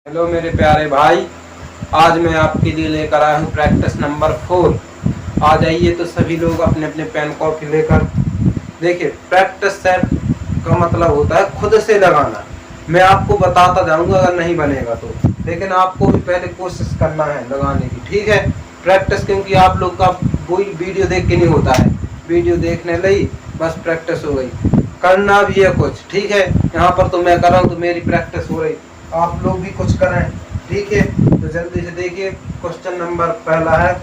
Hello मेरे प्यारे भाई, आज मैं आपके लिए लेकर आया हूँ प्रैक्टिस नंबर 4। आ जाइए तो सभी लोग अपने अपने पेन कॉपी लेकर। देखिए, प्रैक्टिस सेट का मतलब होता है खुद से लगाना। मैं आपको बताता जाऊंगा अगर नहीं बनेगा तो, लेकिन आपको भी पहले कोशिश करना है लगाने की, ठीक है। प्रैक्टिस क्योंकि आप लोग का कोई वीडियो देख के नहीं होता है, वीडियो देखने लगी बस प्रैक्टिस हो गई, करना भी है कुछ, ठीक है। यहाँ पर तो मैं कर रहा हूँ तो मेरी प्रैक्टिस हो रही, आप लोग भी कुछ करें, ठीक है। तो जल्दी से देखिए, क्वेश्चन नंबर पहला है,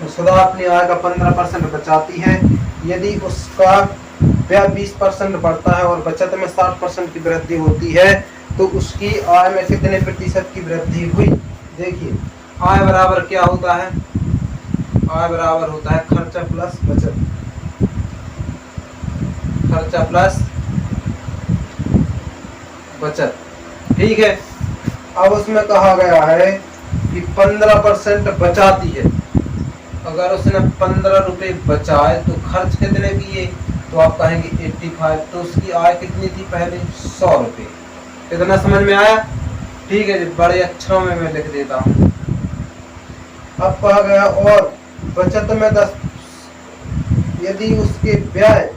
सुधा अपनी आय का 15% बचाती है। यदि उसका व्यय 20% बढ़ता है और बचत में 60% की वृद्धि होती है तो उसकी आय में कितने प्रतिशत की वृद्धि हुई। देखिए, आय बराबर क्या होता है, आय बराबर होता है खर्चा प्लस बचत, खर्चा प्लस बचत, ठीक है। अब उसमें कहा गया है कि 15% बचाती है। अगर उसने 15 रुपए बचाए तो खर्च कितने किए, तो आप कहेंगे 85। तो उसकी आय कितनी थी पहले, 100 रुपए। कितना समझ में आया, ठीक है जी, बड़े अक्षरों में मैं लिख देता हूँ। अब कहा गया और बचत में 10, यदि उसके व्यय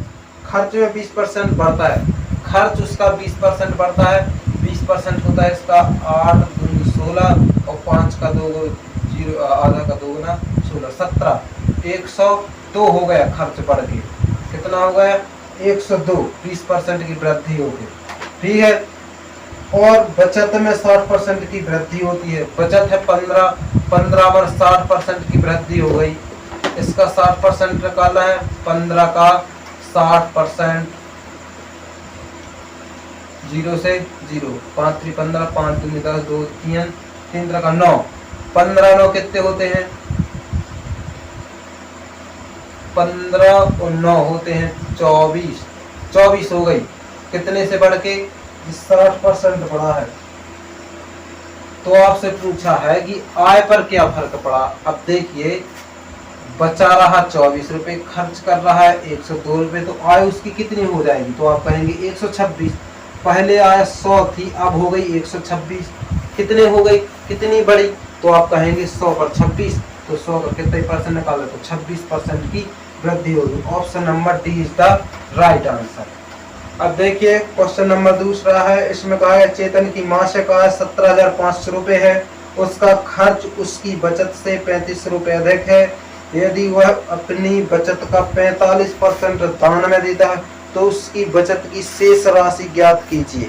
खर्च में 20% बढ़ता है, खर्च उसका 20% बढ़ता है, 20% होता है इसका 8 दूनी 16 और 5 का 2 जीरो, आधा का 2 गुना 16, 17, 102 हो गया। खर्च बढ़ के कितना हो गया, 102, 20% की वृद्धि हो गई, ठीक है। और बचत में 60% की वृद्धि होती है। बचत है 15 पर 60% की वृद्धि हो गई। इसका 60% निकालना है, 15 का 60%, 0 से 0, 5 3 15, 5 2 10, 2 3 3 का 9, 15 9 कितने होते हैं, 15 और 9 होते हैं 24, 24 हो गई। कितने से बढ़ के, 60% बढ़ा है। तो आपसे पूछा है कि आय पर क्या फर्क पड़ा। अब देखिए, बचा रहा 24 रुपए, खर्च कर रहा है 102 रुपए, तो आय उसकी कितनी हो जाएगी, तो आप कहेंगे 126। पहले आय 100 थी, अब हो गई 126। कितने हो गई, कितनी बढ़ी, तो आप कहेंगे 100 पर 26, तो 100 का कितने परसेंट निकाले, तो 26% की वृद्धि होगी। Option number D is the right answer. अब देखिए, क्वेश्चन नंबर दूसरा है, इसमें कहा है चेतन की मासिक आय 17,500 रुपए है, उसका खर्च उसकी बचत से 35 रुपए अधिक है। यदि वह अपनी बचत का 45% दान में देता है तो उसकी बचत की शेष राशि ज्ञात कीजिए।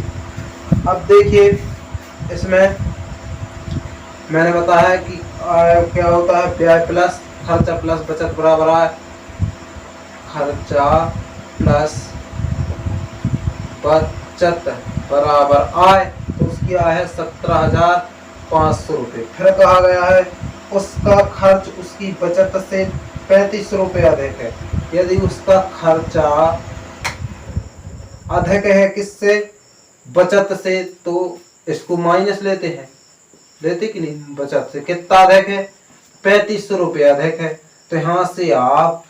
अब देखिए, इसमें मैंने बताया कि क्या होता है, व्यय प्लस खर्चा प्लस बचत बराबर है खर्चा प्लस बचत बराबर आय। तो उसकी आय है 17,500 रुपए। फिर कहा गया है उसका खर्च उसकी बचत से 35 रुपए अधिक है। यदि उसका खर्चा अधिक है किससे, बचत से, तो इसको माइनस लेते हैं, लेते कि नहीं, बचत से कितना अधिक है, 35 रुपए अधिक है। तो यहाँ से आप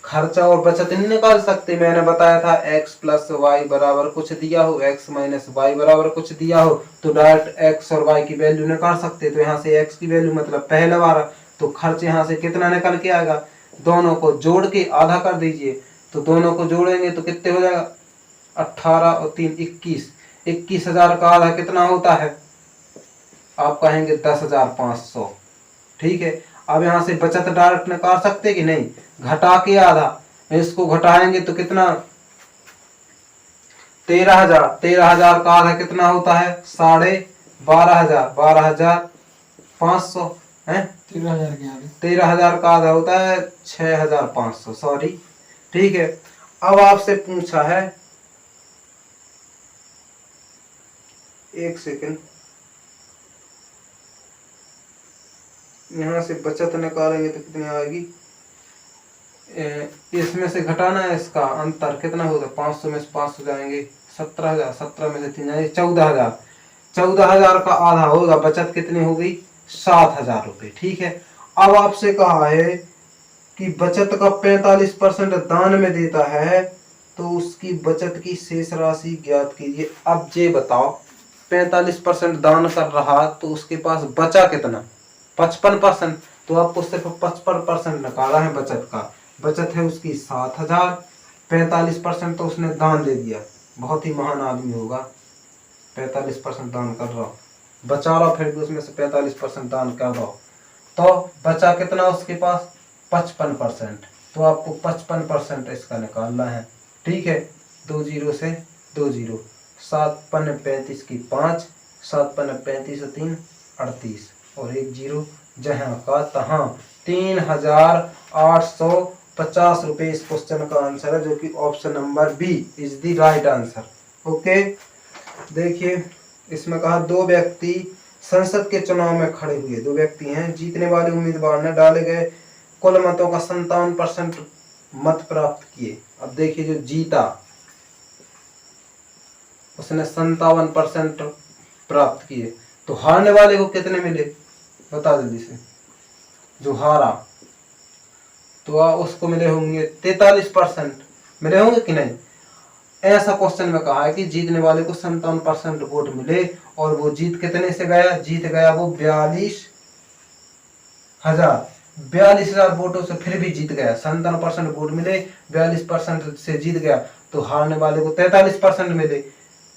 खर्चा और बचत नहीं निकाल सकते। मैंने बताया था x प्लस वाई बराबर कुछ दिया हो, x माइनस वाई बराबर कुछ दिया हो, तो डायरेक्ट x और y की वैल्यू निकाल सकते। तो यहाँ से x की वैल्यू मतलब पहला बार, तो खर्च यहाँ से कितना निकल के आएगा, दोनों को जोड़ के आधा कर दीजिए, तो दोनों को जोड़ेंगे तो कितने हो जाएगा, 18 और 3 21, 21,000 का आधा कितना होता है, आप कहेंगे 10,500, ठीक है। अब यहाँ से बचत डायरेक्ट निकाल सकते कि नहीं, घटा के आधा, इसको घटाएंगे तो कितना, 13,000, 13,000 का आधा कितना होता है, 12,500, 12,500 है, 13,000 का आधा होता है 6,500, सॉरी, ठीक है। अब आपसे पूछा है, एक सेकंड, यहाँ से बचत निकालेंगे तो कितनी आएगी, इसमें से घटाना है, इसका अंतर कितना होगा, 500 में से 500 जाएंगे, 17,000, 17 में से 3 जाएंगे, 14,000, 14,000 का आधा होगा, बचत कितनी हो गई, 7,000 रुपए, ठीक है। अब आपसे कहा है कि बचत का 45% दान में देता है तो उसकी बचत की शेष राशि ज्ञात कीजिए। अब ये बताओ, 45% दान कर रहा तो उसके पास बचा कितना, 55%। तो आपको सिर्फ 55% निकाला है बचत का। बचत है उसकी 7,000, 45% तो उसने दान दे दिया। बहुत ही महान आदमी होगा, 45% दान कर रहा, बचा रहा, फिर भी उसमें से 45% दान कर रहा। तो बचा कितना उसके पास, 55%। तो आपको 55% इसका निकालना है। ठीक है, 2 जीरो से 2 जीरो, 7 पन्ने 35 की 5, 7 पन्ने 35 और 3 38 और 1 जीरो जहाँ का तहाँ। 3,850 रुपये इस क्वेश्चन का आंसर है, जो कि option number B is the right answer. Okay, देखिए इसमें कहा 2 व्यक्ति संसद के चुनाव में खड़े हुए। 2 व्यक्ति हैं, जीतने वाले उम्मीदवार ने डाले गए कुल मतों का 57% मत प्राप्त किए। अब देखिए जो जीता उसने 57% प्राप्त किए, तो हारने वाले को कितने मिले, बता जल्दी से। जो हारा तो उसको मिले होंगे 43%, मिले होंगे कि नहीं। ऐसा क्वेश्चन में कहा है कि जीतने वाले को 57% वोट मिले और वो जीत कितने से गया, जीत गया वो 42,000 वोटों से, फिर भी जीत गया। 57% वोट मिले, 42% से जीत गया, तो हारने वाले को 43% मिले।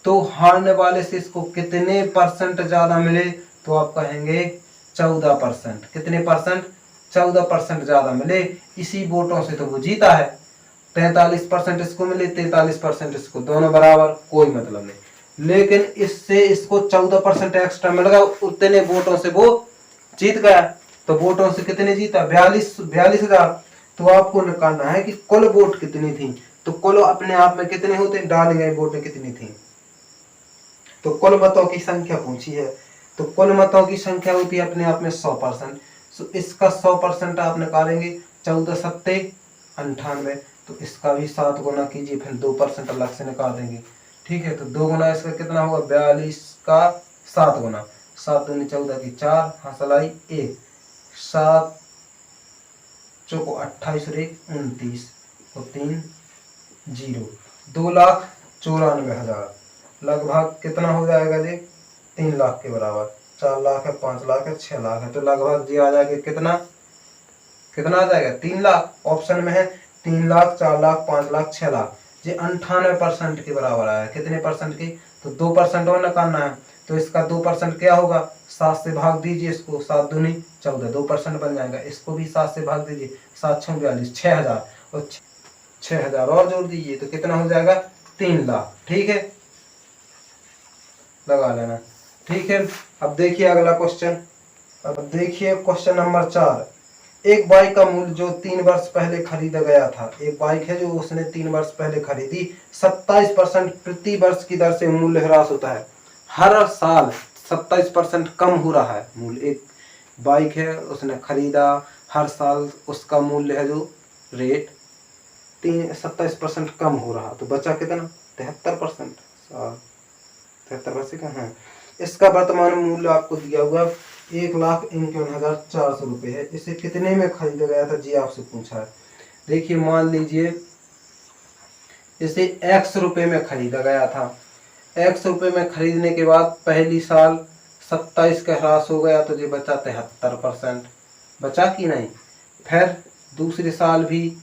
तो हारने वाले से इसको कितने परसेंट ज्यादा मिले, तो आप कहेंगे 14%। कितने परसेंट, 14% ज्यादा मिले। इसी वोटों से तो वो जीता है। 43% इसको मिले, 43% इसको, दोनों बराबर, कोई मतलब नहीं। लेकिन इससे इसको 14% एक्स्ट्रा मिल गया, उतने वोटों से वो जीत गया। तो वोटों से कितने जीता, 42,000। तो आपको निकालना है कि कुल वोट कितनी थी। तो कुल अपने आप में कितने होते, डाले गए वोट कितनी थी। तो कुल मतों की संख्या पूछी है, तो कुल मतों की संख्या होती है अपने आप में 100%। तो इसका 100% आप निकालेंगे, 14 सत्ते 98। तो इसका भी 7 गुना कीजिए, फिर 2% अलग से निकाल देंगे। ठीक है, तो 2 गुना इसका कितना होगा, 42 का 7 गुना, 7 दूनी 14 की 4, हंसलाई 1, 7 चौको 28 और 1 29 और 3 जीरो, 2,94,000 लगभग कितना हो जाएगा जी, 3 लाख के बराबर। 4 लाख है, 5 लाख है, 6 लाख है, तो लगभग जी आ जाएगा कितना, कितना आ जाएगा 3 लाख। ऑप्शन में है 3 लाख, 4 लाख, 5 लाख, 6 लाख। ये 98% के बराबर आया। कितने परसेंट की, तो 2% और निकालना है। तो इसका 2% क्या होगा, 7 से भाग दीजिए इसको, 7 दूनी 14, 2% बन जाएगा। इसको भी 7 से भाग दीजिए, 7 6 42, 6,000 और 6,000 और जोड़ दीजिए, तो कितना हो जाएगा, 3 लाख। ठीक है, लगा लेना। ठीक है, अब देखिए अगला क्वेश्चन। अब देखिए क्वेश्चन नंबर 4। एक बाइक का मूल्य जो 3 वर्ष पहले खरीदा गया था, एक बाइक है जो उसने 3 वर्ष पहले खरीदी, 27% प्रति वर्ष की दर से मूल्य ह्रास होता है। हर साल 27% कम हो रहा है मूल्य। एक बाइक है उसने खरीदा, हर साल उसका मूल्य है जो रेट 27% कम हो रहा, तो बचा कितना, 73%। 73% का है। इसका वर्तमान मूल्य आपको दिया हुआ 1,51,400 रुपये है। इसे कितने में खरीदा गया था जी, आपसे पूछा है। देखिए मान लीजिए इसे x रुपये में खरीदा गया था। x रुपये में खरीदने के बाद पहली साल 27 का ह्रास हो गया, तो ये बचा 73%, बचा कि नहीं। फिर दूसरे साल भी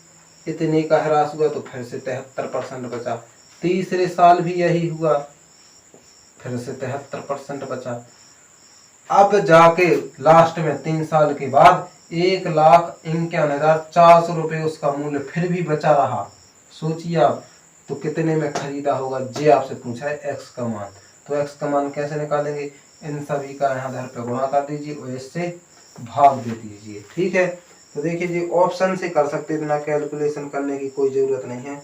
इतने का ह्रास हुआ, तो फिर से 73% बचा। तीसरे साल भी यही हुआ, फिर से 73% बचा। अब जाके लास्ट में 3 साल के बाद 1,51,400 रुपये उसका मूल्य फिर भी बचा रहा। सोचिए आप, तो कितने में खरीदा होगा, जे आपसे पूछा है एक्स का मान। तो एक्स का मान कैसे निकालेंगे, इन सभी का यहाँ इधर पे गुणा कर दीजिए और इससे भाग दे दीजिए। ठीक है, तो देखिए जी ऑप्शन से कर सकते, इतना कैलकुलेशन करने की कोई जरूरत नहीं है।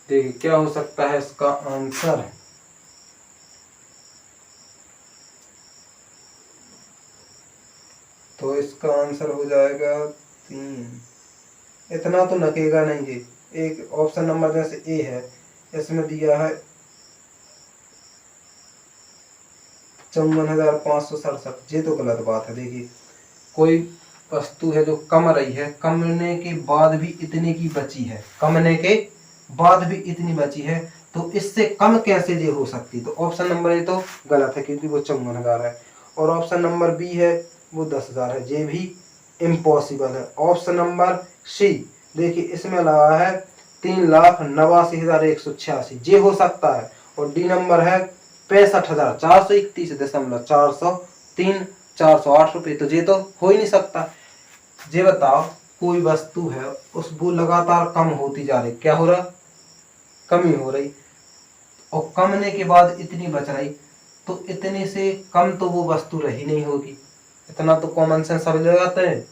देखिए क्या हो सकता है इसका आंसर, तो इसका आंसर हो जाएगा 3। इतना तो नकेगा नहीं जी। एक ऑप्शन नंबर जैसे ए है, इसमें दिया है 54,567, ये तो गलत बात है। देखिए कोई वस्तु है जो कम रही है, कमने के बाद भी इतने की बची है, कमने के बाद भी इतनी बची है, तो इससे कम कैसे ये हो सकती, तो ऑप्शन नंबर ए तो गलत है क्योंकि वो 54,000 है। और ऑप्शन नंबर बी है वो 10,000 है, ये भी इम्पॉसिबल है। ऑप्शन नंबर सी देखिए इसमें लगा है 3,89,186, ये हो सकता है। और डी नंबर है 65,431.403 408 रुपये, तो ये तो हो ही नहीं सकता। ये बताओ कोई वस्तु है उस वो लगातार कम होती जा रही, क्या हो रहा, कमी हो रही, और कमने के बाद इतनी बच रही, तो इतने से कम तो वो वस्तु रही नहीं होगी। इतना तो कॉमन सेंस सभी लगाते हैं,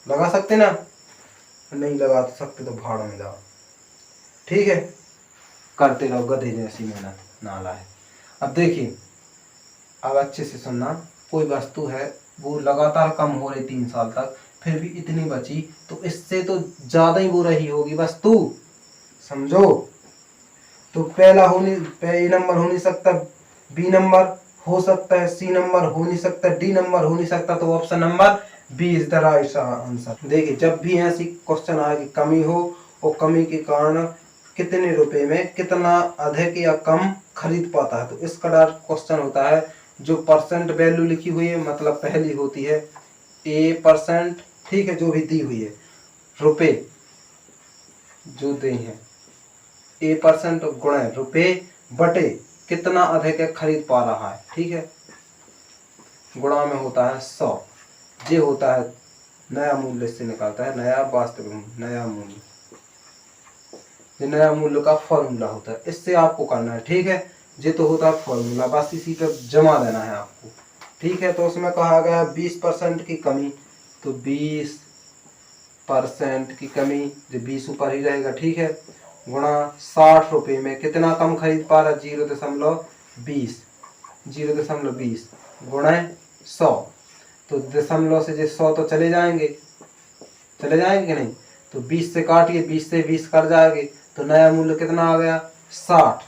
लगा सकते ना, नहीं लगा सकते तो भाड़ में जाओ। ठीक है, करते रहो गधे जैसी मेहनत, नाला है। अब देखिए, अब अच्छे से सुनना, कोई वस्तु है वो लगातार कम हो रही 3 साल तक, फिर भी इतनी बची, तो इससे तो ज्यादा ही वो रही होगी वस्तु, समझो। तो पहला ए नंबर हो नहीं सकता, बी नंबर हो सकता है, सी नंबर हो नहीं सकता, डी नंबर हो नहीं सकता, तो option number B is the right answer. देखिए जब भी ऐसी क्वेश्चन आए कि कमी हो और कमी के कारण कितने रुपए में कितना अधिक या कम खरीद पाता है, तो इसका डायरेक्ट क्वेश्चन होता है जो परसेंट वैल्यू लिखी हुई है, मतलब पहली होती है ए परसेंट, ठीक है, जो भी दी हुई है रुपए जो दे हैं, ए परसेंट गुणे रुपए बटे कितना अधिक है खरीद पा रहा है, ठीक है, गुणा में होता है 100, ये होता है नया मूल्य से निकालता है, नया वास्तविक नया मूल्य, ये नया मूल्य का फॉर्मूला होता है, इससे आपको करना है, ठीक है, ये तो होता है फॉर्मूला, बस इसी पर जमा देना है आपको, ठीक है। तो उसमें कहा गया 20% की कमी, तो 20% की कमी, जो 20 ऊपर ही रहेगा, ठीक है, गुणा 60 रुपये में कितना कम खरीद पा रहा, 0.20, 0.20 गुणा 100, तो दशमलव से जो 100 तो चले जाएंगे कि नहीं, तो 20 से काटिए, 20 से 20 कट जाएंगे, तो नया मूल्य कितना आ गया 60।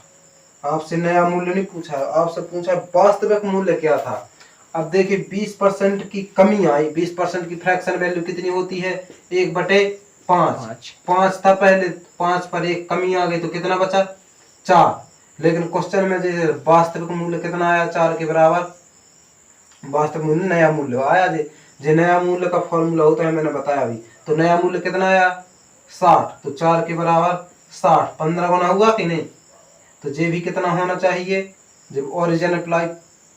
आपसे नया मूल्य नहीं पूछा, आपसे पूछा वास्तविक मूल्य क्या था। अब देखिए 20% की कमी आई, 20% की फ्रैक्शन वैल्यू कितनी होती है 1/5, 5 था पहले, 5 पर 1 कमी आ गई, तो कितना बचा 4, लेकिन क्वेश्चन में जैसे वास्तविक मूल्य कितना आया 4 के बराबर, वास्तविक मूल्य नया मूल्य आया, जो नया मूल्य का फॉर्मूला होता है मैंने बताया अभी, तो नया मूल्य कितना आया 60, तो 4 के बराबर 60, 15 गुना हुआ कि नहीं, तो ये भी कितना होना चाहिए, जब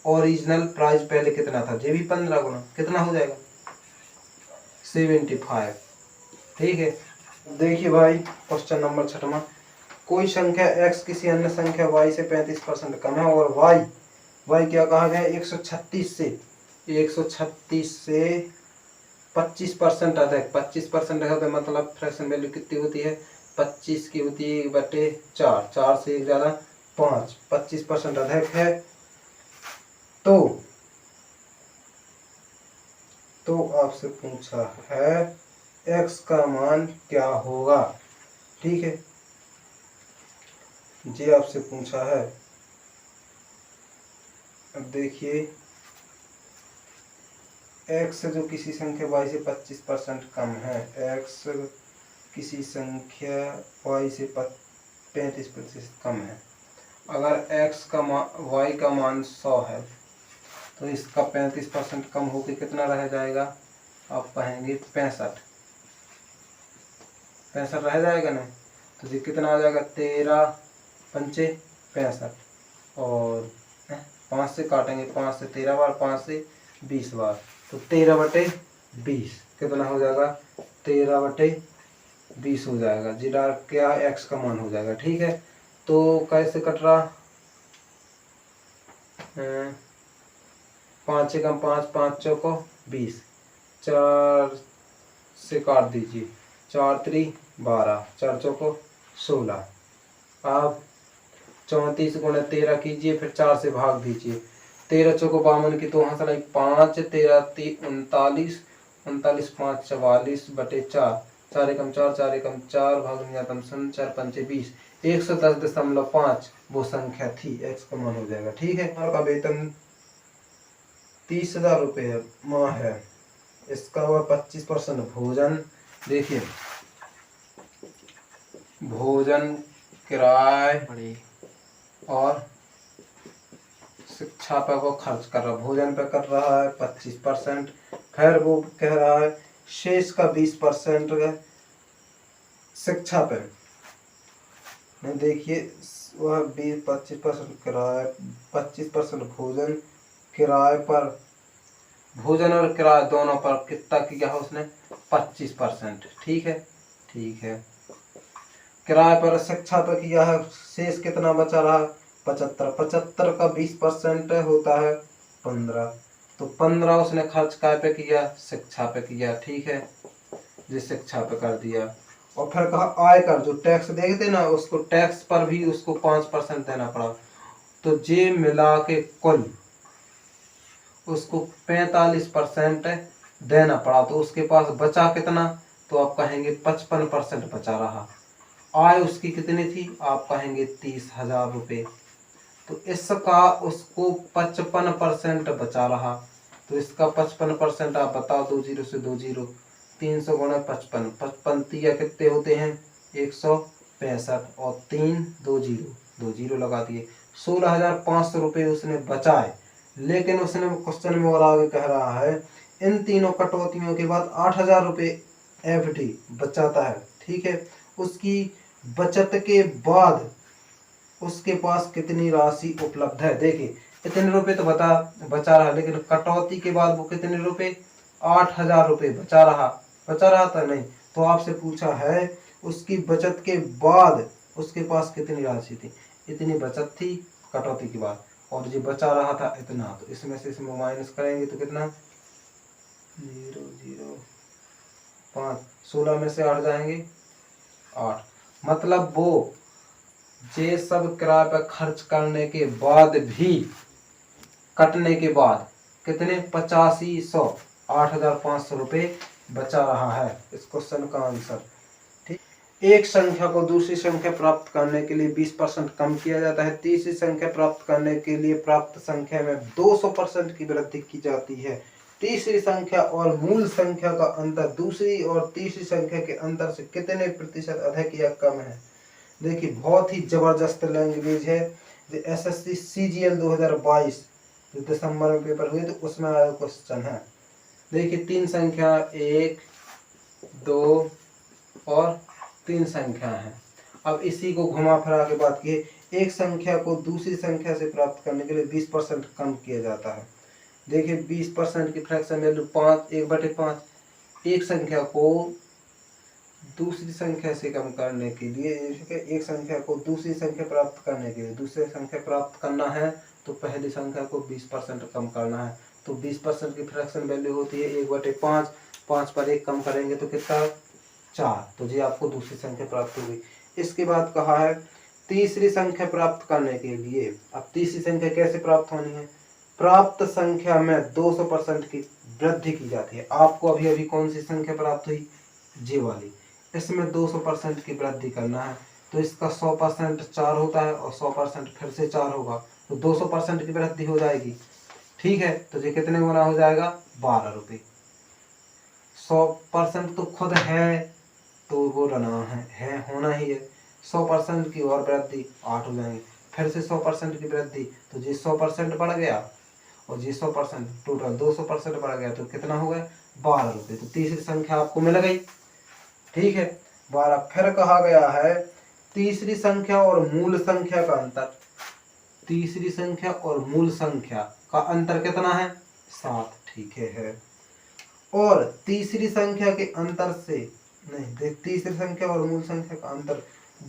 ओरिजिनल प्राइस पहले कितना था, ये भी 15 गुना, कितना हो जाएगा 75, ठीक है। देखिए भाई क्वेश्चन नंबर 6वां, कोई संख्या x किसी अन्य संख्या y से 35% कम है, और y क्या कहा गया 136 से 25% अधिक, 25% अधिक मतलब फ्रैक्शन वैल्यू कितनी होती है 25 की होती है 1/4, 4 से 1 ज़्यादा 5, 25% अधिक है, तो आपसे पूछा है x का मान क्या होगा, ठीक है, जी आपसे पूछा है। अब देखिए x जो किसी संख्या y से 25% कम है, x किसी संख्या y से 35% कम है, अगर x का y का मान 100 है, तो इसका 35% कम होकर कितना रह जाएगा, आप कहेंगे 65 रह जाएगा ना, तो ये कितना आ जाएगा 13 पंचे 65, और 5 से काटेंगे, 5 से 13 बार, 5 से 20 बार, तो 13/20 कितना हो जाएगा 13/20 हो जाएगा, जीरा क्या x का मान हो जाएगा, ठीक है। तो कैसे कट रहा, 5 एकम 5, 5 चौको 20, 4 से काट दीजिए, 4 3 12, 4 चौको 16, आप 34 गुणे 13 कीजिए, फिर 4 से भाग दीजिए, 13 चौको 52 की तो हंस 5, 13 3 39, 39 5 44 बटे 4, 4 एकम 4, 4 एकम 4, भाग 4 पंचे 20, 110.5 वो संख्या थी, x का मान हो जाएगा, ठीक है। और का वेतन 30,000 रुपये माह है, इसका हुआ 25% भोजन, देखिए भोजन किराए और शिक्षा पे वो खर्च कर रहा, भोजन पे कर रहा है 25%। फिर वो कह रहा है शेष का 20% शिक्षा पे। नहीं देखिए, वह 25% किराए, 25% भोजन, किराए पर, भोजन और किराया दोनों पर कितना किया है उसने, 25%। ठीक है, ठीक है। किराए पर शिक्षा पे किया है, शेष कितना बचा रहा, 75। 75 का 20% होता है 15। तो 15 उसने खर्च काय पे किया, शिक्षा पे किया। ठीक है, जिस शिक्षा पे कर दिया। और फिर कहा आयकर, जो टैक्स देखते ना, उसको टैक्स पर भी उसको 5% देना पड़ा। तो जे मिला के कुल उसको 45% देना पड़ा। तो उसके पास बचा कितना, तो आप कहेंगे 55% बचा रहा। आय उसकी कितनी थी, आप कहेंगे 30,000 रुपये। तो इसका उसको 55% बचा रहा। तो इसका 55% आप बताओ, 2 जीरो से 2 जीरो, 300 गुणा 55, 55 तिया कितने होते हैं, 165। और 3 2 जीरो, 2 जीरो लगा दिए। 16,500 रुपये उसने बचाए। लेकिन उसने क्वेश्चन में और आगे कह रहा है इन तीनों कटौतियों के बाद 8,000 रुपये एफडी बचाता है। ठीक है, उसकी बचत के बाद उसके पास कितनी राशि उपलब्ध है। देखिए इतने रुपए तो बचा रहा, लेकिन कटौती के बाद वो कितने रुपए, 8,000 रुपये बचा रहा था नहीं। तो आपसे पूछा है उसकी बचत के बाद उसके पास कितनी राशि थी, इतनी बचत थी कटौती के बाद, और जो बचा रहा था इतना। तो इसमें से इसमें माइनस करेंगे तो कितना, 0 0 5, 16 में से 8 जाएंगे 8। मतलब वो ये सब किराए पर खर्च करने के बाद भी, कटने के बाद कितने, 8500, 8,500 रुपये बचा रहा है। इस क्वेश्चन का आंसर। ठीक, एक संख्या को दूसरी संख्या प्राप्त करने के लिए 20% कम किया जाता है। तीसरी संख्या प्राप्त करने के लिए प्राप्त संख्या में 200% की वृद्धि की जाती है। तीसरी संख्या और मूल संख्या का अंतर दूसरी और तीसरी संख्या के अंतर से कितने प्रतिशत अधिक या कम है। देखिए बहुत ही जबरदस्त लैंग्वेज है। एसएससी सीजीएल 2022 जो दिसंबर में पेपर हुए तो उसमें आया क्वेश्चन है। देखिए 3 संख्या, 1 2 और 3 संख्या है। अब इसी को घुमा फिरा के बात की, एक संख्या को दूसरी संख्या से प्राप्त करने के लिए 20% कम किया जाता है। देखिए 20% की फ्रैक्शन वैल्यू 5, 1/5। एक संख्या को दूसरी संख्या से कम करने के लिए, एक संख्या को दूसरी संख्या प्राप्त करने के लिए दूसरी संख्या प्राप्त करना है तो पहली संख्या को 20% कम करना है। तो 20% की फ्रैक्शन वैल्यू होती है 1/5। 5 पर 1 कम करेंगे तो कितना, 4। तो जी आपको दूसरी संख्या प्राप्त होगी। इसके बाद कहा है तीसरी संख्या प्राप्त करने के लिए। अब तीसरी संख्या कैसे प्राप्त होनी है, प्राप्त संख्या में 200% की वृद्धि की जाती है। आपको अभी अभी कौन सी संख्या प्राप्त हुई, जे वाली, इसमें 200% की वृद्धि करना है। तो इसका 100% 4 होता है और 100% फिर से 4 होगा, तो 200% की वृद्धि हो जाएगी। ठीक है, तो ये कितने गुना हो जाएगा, 12 रुपये। 100% तो खुद है तो वो रहना है होना ही है। 100% की और वृद्धि 8 हो जाएंगे, फिर से 100% की वृद्धि, तो जी 100% बढ़ गया और जी 100%, टोटल 200% बढ़ गया, तो कितना हो गया, 12 रुपये। तो तीसरी संख्या आपको मिल गई। ठीक है, 12। फिर कहा गया है तीसरी संख्या और मूल संख्या का अंतर। तीसरी संख्या और मूल संख्या का अंतर कितना है, 7। ठीक है। और तीसरी संख्या के अंतर से नहीं, तीसरी संख्या और मूल संख्या का अंतर,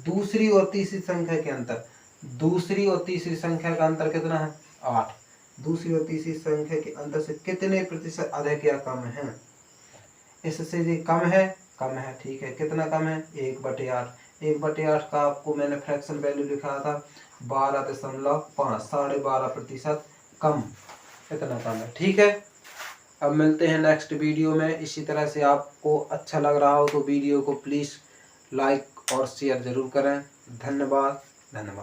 दूसरी और तीसरी संख्या के अंतर, दूसरी और तीसरी संख्या का अंतर कितना है, 8। दूसरी और तीसरी संख्या के अंतर से कितने प्रतिशत अधिक या कम है, इससे ये कम है। ठीक है, कितना कम है, 1/8। 1/8 का आपको मैंने फ्रैक्शन वैल्यू लिखा था 12.5, 12.5% कम, इतना कम है। ठीक है, अब मिलते हैं नेक्स्ट वीडियो में। इसी तरह से आपको अच्छा लग रहा हो तो वीडियो को प्लीज़ लाइक और शेयर ज़रूर करें। धन्यवाद।